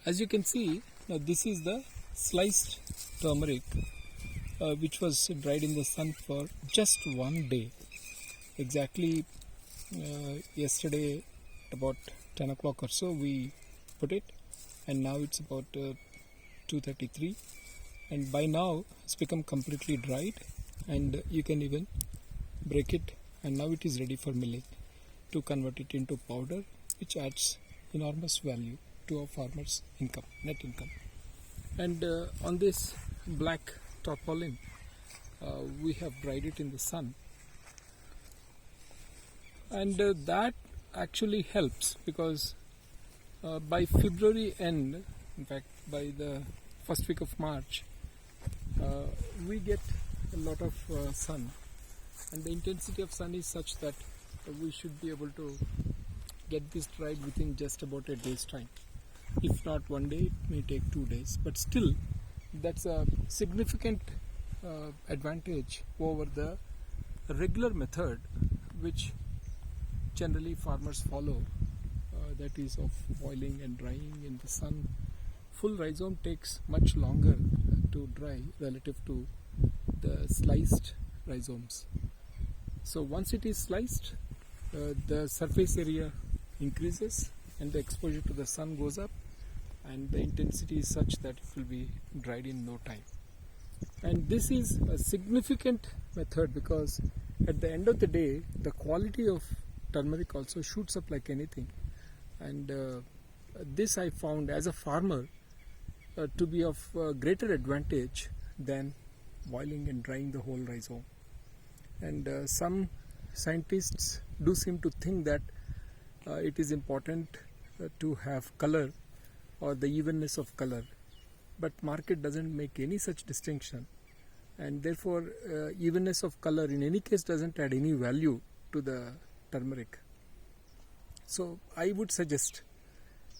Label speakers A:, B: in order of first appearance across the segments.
A: As you can see, now this is the sliced turmeric which was dried in the sun for just one day. Exactly yesterday about 10 o'clock or so we put it, and now it's about 2:33, and by now it's become completely dried, and you can even break it, and now it is ready for milling to convert it into powder, which adds enormous value to our farmers' income, net income. And on this black tarpaulin, we have dried it in the sun, and that actually helps because by February end, in fact by the first week of March, we get a lot of sun, and the intensity of sun is such that we should be able to get this dried within just about a day's time. If not one day, it may take 2 days, but still that's a significant advantage over the regular method which generally farmers follow, that is of boiling and drying in the sun. Full rhizome takes much longer to dry relative to the sliced rhizomes. So once it is sliced, the surface area increases and the exposure to the sun goes up, and the intensity is such that it will be dried in no time. And this is a significant method because at the end of the day, the quality of turmeric also shoots up like anything, and this I found as a farmer to be of greater advantage than boiling and drying the whole rhizome. And some scientists do seem to think that it is important to have color or the evenness of color, but market doesn't make any such distinction, and therefore evenness of color in any case doesn't add any value to the turmeric. So I would suggest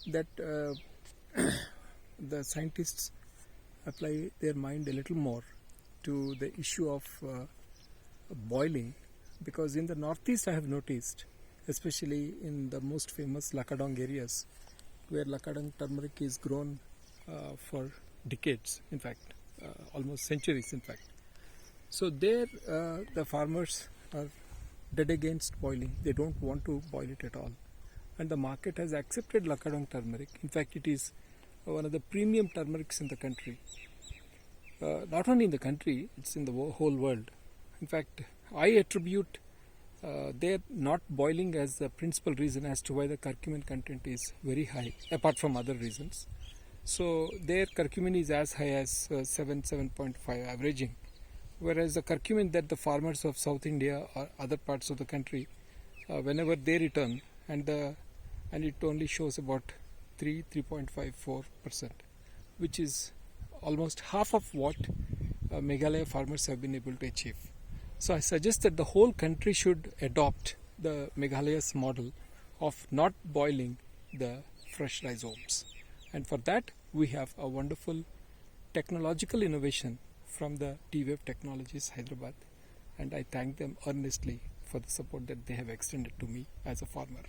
A: that the scientists apply their mind a little more to the issue of boiling, because in the northeast I have noticed, especially in the most famous Lakadong areas, where Lakadong turmeric is grown for decades, in fact almost centuries in fact. So there the farmers are dead against boiling. They don't want to boil it at all, and the market has accepted Lakadong turmeric. In fact, it is one of the premium turmerics in the country. Not only in the country, it's in the whole world. In fact, I attribute their not boiling as the principal reason as to why the curcumin content is very high, apart from other reasons. So their curcumin is as high as 7.5 averaging, whereas the curcumin that the farmers of South India or other parts of the country, whenever they return, and it only shows about 3.54%, which is almost half of what Meghalaya farmers have been able to achieve. So I suggest that the whole country should adopt the Meghalaya's model of not boiling the fresh rhizomes. And for that, we have a wonderful technological innovation from the T-Wave Technologies, Hyderabad. And I thank them earnestly for the support that they have extended to me as a farmer.